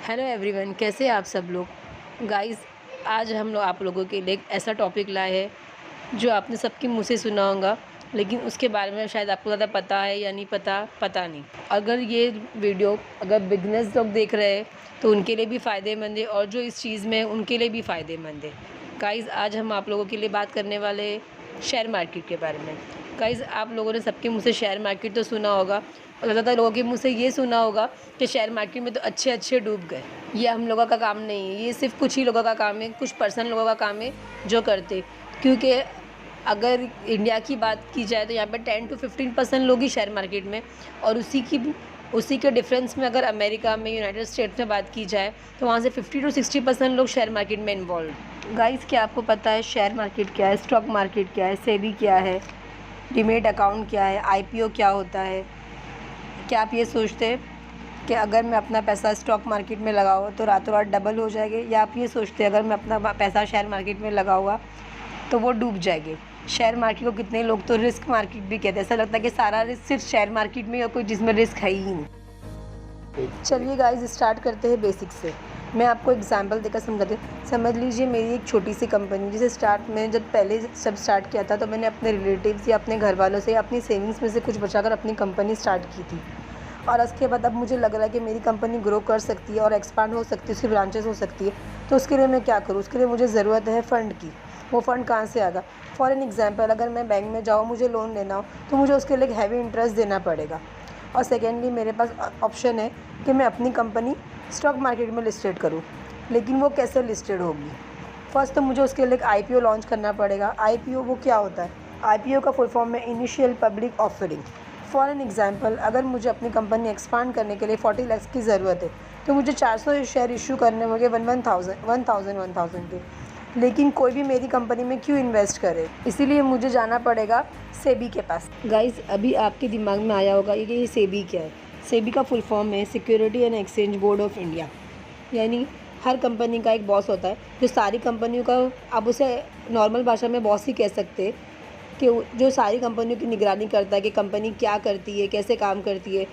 Hello everyone, कैसे हैं आप सब लोग। गाइस, आज हम लोग आप लोगों के लिए एक ऐसा टॉपिक लाए हैं जो आपने सबके मुंह से सुना होगा, लेकिन उसके बारे में शायद आपको ज़्यादा पता है या नहीं पता नहीं। अगर ये वीडियो बिगनर्स लोग देख रहे हैं तो उनके लिए भी फ़ायदेमंद है, और जो इस चीज़ में है उनके लिए भी फ़ायदेमंद है। गाइस, आज हम आप लोगों के लिए बात करने वाले हैं शेयर मार्केट के बारे में। गाइस, आप लोगों ने सबके मुँह से शेयर मार्केट तो सुना होगा, और ज़्यादातर लोगों के मुँह से ये सुना होगा कि शेयर मार्केट में तो अच्छे डूब गए। ये हम लोगों का काम नहीं है, ये सिर्फ कुछ ही लोगों का काम है, कुछ पर्सन लोगों का काम है जो करते। क्योंकि अगर इंडिया की बात की जाए तो यहाँ पे 10 to 15% लोग ही शेयर मार्केट में, और उसी के डिफरेंस में अगर अमेरिका में, यूनाइटेड स्टेट्स में बात की जाए तो वहाँ से 50 to 60% लोग शेयर मार्केट में इन्वॉल्व। गाइस, क्या आपको पता है शेयर मार्केट क्या है, स्टॉक मार्केट क्या है, सेबी क्या है, डीमैट अकाउंट क्या है, आईपीओ क्या होता है? क्या आप ये सोचते हैं कि अगर मैं अपना पैसा स्टॉक मार्केट में लगाऊँ तो रातों रात डबल हो जाएंगे, या आप ये सोचते हैं अगर मैं अपना पैसा शेयर मार्केट में लगाऊंगा तो वो डूब जाएंगे? शेयर मार्केट को कितने लोग तो रिस्क मार्केट भी कहते हैं। ऐसा लगता है कि सारा रिस्क सिर्फ शेयर मार्केट में, और कोई जिसमें रिस्क है ही नहीं। चलिए गाइस, स्टार्ट करते हैं बेसिक से। मैं आपको एग्जांपल देकर समझाती हूँ। समझ लीजिए मेरी एक छोटी सी कंपनी, जिसे जब पहले स्टार्ट किया था तो मैंने अपने रिलेटिव्स या अपने घर वालों से या अपनी सेविंग्स में से कुछ बचाकर अपनी कंपनी स्टार्ट की थी। और उसके बाद अब मुझे लग रहा है कि मेरी कंपनी ग्रो कर सकती है और एक्सपांड हो सकती है, उसकी ब्रांचेस हो सकती है। तो उसके लिए मैं क्या करूँ? उसके लिए मुझे ज़रूरत है फ़ंड की। वो फ़ंड कहाँ से आएगा? फॉर एन एग्जांपल, अगर मैं बैंक में जाऊँ, मुझे लोन लेना हो, तो मुझे उसके लिए एक हैवी इंटरेस्ट देना पड़ेगा। और सेकेंडली, मेरे पास ऑप्शन है कि मैं अपनी कंपनी स्टॉक मार्केट में लिस्टेड करूँ। लेकिन वो कैसे लिस्टेड होगी? फर्स्ट तो मुझे उसके लिए एक आईपीओ लॉन्च करना पड़ेगा। आईपीओ वो क्या होता है? आईपीओ का फुल फॉर्म है initial public offering. For an example, अगर मुझे अपनी कंपनी एक्सपांड करने के लिए 40 लाख की ज़रूरत है, तो मुझे 400 शेयर इशू करने होंगे 1000 के। लेकिन कोई भी मेरी कंपनी में क्यों इन्वेस्ट करे? इसीलिए मुझे जाना पड़ेगा सेबी के पास। गाइस, अभी आपके दिमाग में आया होगा कि ये सेबी क्या है। सेबी का फुल फॉर्म है security and exchange board of India. यानी हर कंपनी का एक बॉस होता है, जो सारी कंपनियों का, आप उसे नॉर्मल भाषा में बॉस ही कह सकते हैं, कि जो सारी कंपनियों की निगरानी करता है कि कंपनी क्या करती है, कैसे काम करती है,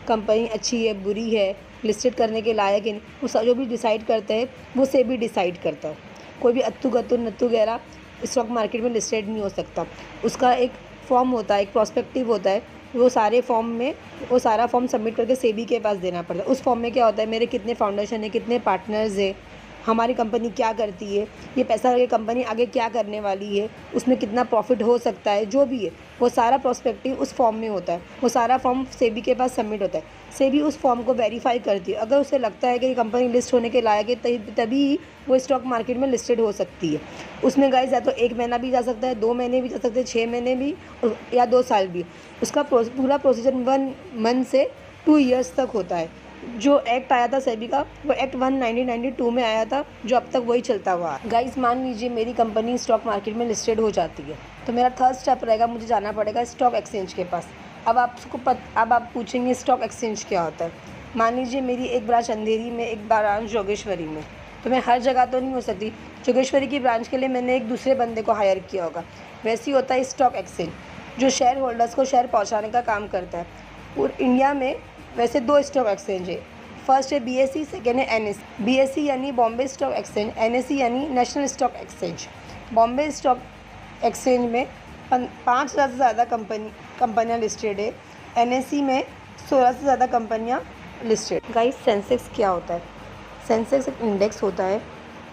कंपनी अच्छी है, बुरी है, लिस्टेड करने के लायक है नहीं, वो जो भी डिसाइड करता है वो सेबी डिसाइड करता है। कोई भी अत्तू गत्तू नत्तू गैरा स्टॉक मार्केट में लिस्टेड नहीं हो सकता। उसका एक फॉर्म होता है, एक प्रॉस्पेक्टिव होता है, वो सारा फॉर्म सबमिट करके सेबी के पास देना पड़ता है। उस फॉर्म में क्या होता है? मेरे कितने फाउंडेशन है, कितने पार्टनर्स है, हमारी कंपनी क्या करती है, ये पैसा ये कंपनी आगे क्या करने वाली है, उसमें कितना प्रॉफिट हो सकता है, जो भी है वो सारा प्रोस्पेक्टिव उस फॉर्म में होता है। वो सारा फॉर्म सेबी के पास सबमिट होता है। सेबी उस फॉर्म को वेरीफाई करती है। अगर उसे लगता है कि ये कंपनी लिस्ट होने के लायक है, तभी वो स्टॉक मार्केट में लिस्टेड हो सकती है। उसमें गाइस या तो 1 महीना भी जा सकता है, 2 महीने भी जा सकते हैं, 6 महीने भी, या 2 साल भी। उसका पूरा प्रोसीजर 1 मंथ से 2 ईयर्स तक होता है। जो एक्ट आया था सेबी का, वो एक्ट 1992 में आया था, जो अब तक वही चलता हुआ। गाइस, मान लीजिए मेरी कंपनी स्टॉक मार्केट में लिस्टेड हो जाती है, तो मेरा थर्ड स्टेप रहेगा, मुझे जाना पड़ेगा स्टॉक एक्सचेंज के पास। अब आप पूछेंगे स्टॉक एक्सचेंज क्या होता है। मान लीजिए मेरी एक ब्रांच अंधेरी में, एक ब्रांच जोगेश्वरी में, तो मैं हर जगह तो नहीं हो सकती। जोगेश्वरी की ब्रांच के लिए मैंने एक दूसरे बंदे को हायर किया होगा। वैसे ही होता है स्टॉक एक्सचेंज, जो शेयर होल्डर्स को शेयर पहुँचाने का काम करता है। और इंडिया में वैसे 2 स्टॉक एक्सचेंज है। फर्स्ट है बीएसई, सेकेंड है एनएसई। बीएसई यानी बॉम्बे स्टॉक एक्सचेंज, एनएसई यानी national stock exchange. Bombay stock exchange में 5,000 से ज़्यादा कंपनियाँ लिस्टेड है। एनएसई में 16 से ज़्यादा कंपनियाँ लिस्टेड। गाइस, सेंसेक्स क्या होता है? सेंसेक्स एक इंडेक्स होता है।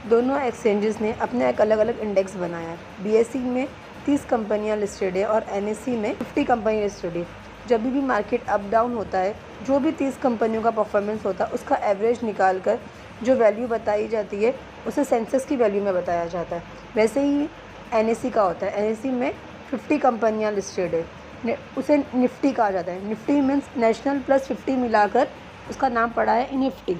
दोनों एक्सचेंजेस ने अपना एक अलग अलग इंडेक्स बनाया है। बीएसई में 30 कंपनियाँ लिस्टेड है और एनएसई में 50 कंपनी लिस्टेड है। जब भी मार्केट अप डाउन होता है, जो भी 30 कंपनियों का परफॉर्मेंस होता है, उसका एवरेज निकाल कर जो वैल्यू बताई जाती है, उसे सेंसेक्स की वैल्यू में बताया जाता है। वैसे ही एनएसई का होता है। एनएसई में 50 कंपनियाँ लिस्टेड है, उसे निफ्टी कहा जाता है। निफ्टी मीन्स नेशनल प्लस 50 मिलाकर उसका नाम पड़ा है निफ्टी।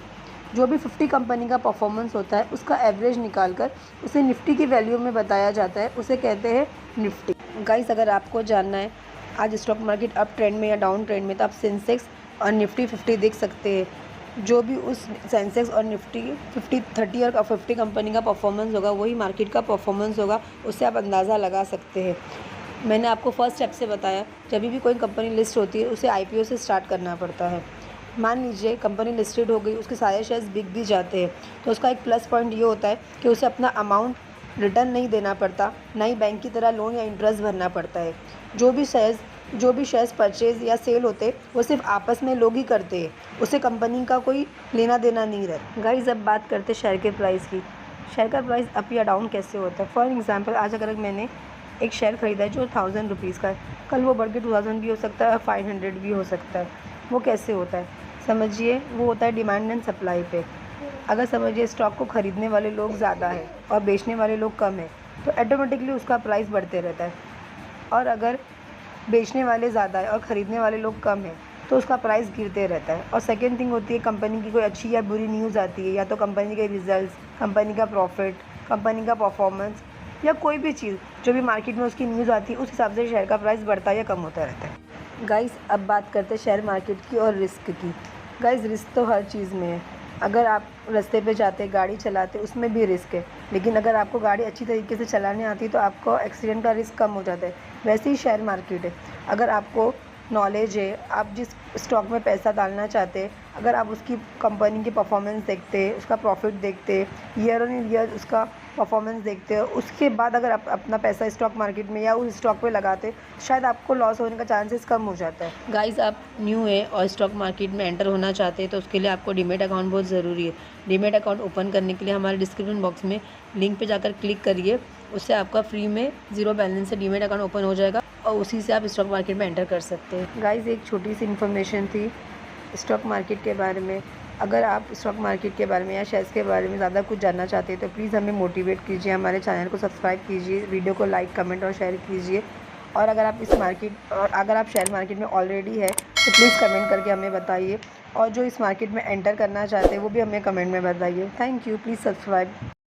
जो भी 50 कंपनी का परफॉर्मेंस होता है, उसका एवरेज निकाल कर उसे निफ्टी की वैल्यू में बताया जाता है, उसे कहते हैं निफ्टी। गाइस, अगर आपको जानना है आज स्टॉक मार्केट अप ट्रेंड में या डाउन ट्रेंड में, तो आप सेंसेक्स और निफ्टी 50 देख सकते हैं। जो भी उस सेंसेक्स और निफ्टी 30 और 50 कंपनी का परफॉर्मेंस होगा, वही मार्केट का परफॉर्मेंस होगा। उससे आप अंदाज़ा लगा सकते हैं। मैंने आपको फर्स्ट स्टेप से बताया, जब भी कोई कंपनी लिस्ट होती है उसे आईपीओ से स्टार्ट करना पड़ता है। मान लीजिए कंपनी लिस्टेड हो गई, उसके सारे शेयर्स बिक भी जाते हैं, तो उसका एक प्लस पॉइंट ये होता है कि उसे अपना अमाउंट रिटर्न नहीं देना पड़ता, ना ही बैंक की तरह लोन या इंटरेस्ट भरना पड़ता है। जो भी शेयर्स परचेज़ या सेल होते हैं वो सिर्फ आपस में लोग ही करते हैं, उससे कंपनी का कोई लेना देना नहीं रहता। गाइस, अब बात करते हैं शेयर के प्राइस की। शेयर का प्राइस अप या डाउन कैसे होता है। फॉर एग्जांपल, आज अगर मैंने एक शेयर ख़रीदा है जो 1000 रुपीज़ का है, कल वो बढ़ के 2000 भी हो सकता है और 500 भी हो सकता है। वो कैसे होता है समझिए, वो होता है डिमांड एंड सप्लाई पे। अगर समझिए स्टॉक को ख़रीदने वाले लोग ज़्यादा है और बेचने वाले लोग कम है, तो ऑटोमेटिकली उसका प्राइस बढ़ते रहता है। और अगर बेचने वाले ज़्यादा है और ख़रीदने वाले लोग कम हैं, तो उसका प्राइस गिरते रहता है। और सेकेंड थिंग होती है, कंपनी की कोई अच्छी या बुरी न्यूज़ आती है, या तो कंपनी के रिजल्ट्स, कंपनी का प्रॉफिट, कंपनी का परफॉर्मेंस, या कोई भी चीज़ जो भी मार्केट में उसकी न्यूज़ आती है, उस हिसाब से शेयर का प्राइस बढ़ता या कम होता रहता है। गाइस, अब बात करते हैं शेयर मार्केट की और रिस्क की। गाइस, रिस्क तो हर चीज़ में है। अगर आप रास्ते पे जाते गाड़ी चलाते, उसमें भी रिस्क है, लेकिन अगर आपको गाड़ी अच्छी तरीके से चलाने आती है तो आपको एक्सीडेंट का रिस्क कम हो जाता है। वैसे ही शेयर मार्केट है। अगर आपको नॉलेज है, आप जिस स्टॉक में पैसा डालना चाहते हैं, अगर आप उसकी कंपनी की परफॉर्मेंस देखते हैं, उसका प्रॉफिट देखते हैं, ईयर ऑन ईयर उसका परफॉर्मेंस देखते हैं, उसके बाद अगर आप अपना पैसा स्टॉक मार्केट में या उस स्टॉक पे लगाते, शायद आपको लॉस होने का चांसेस कम हो जाता है। गाइस, आप न्यू है और स्टॉक मार्केट में एंटर होना चाहते हैं तो उसके लिए आपको डीमैट अकाउंट बहुत ज़रूरी है। डीमैट अकाउंट ओपन करने के लिए हमारे डिस्क्रिप्शन बॉक्स में लिंक पे जाकर क्लिक करिए, उससे आपका फ्री में 0 बैलेंस से डीमैट अकाउंट ओपन हो जाएगा और उसी से आप स्टॉक मार्केट में एंटर कर सकते हैं। गाइस, एक छोटी सी इन्फॉर्मेशन थी स्टॉक मार्केट के बारे में। अगर आप स्टॉक मार्केट के बारे में या शेयर्स के बारे में ज़्यादा कुछ जानना चाहते हैं तो प्लीज़ हमें मोटिवेट कीजिए, हमारे चैनल को सब्सक्राइब कीजिए, वीडियो को लाइक, कमेंट और शेयर कीजिए। और अगर आप शेयर मार्केट में ऑलरेडी है तो प्लीज़ कमेंट करके हमें बताइए, और जो इस मार्केट में एंटर करना चाहते हैं वो भी हमें कमेंट में बताइए। Thank you, please subscribe.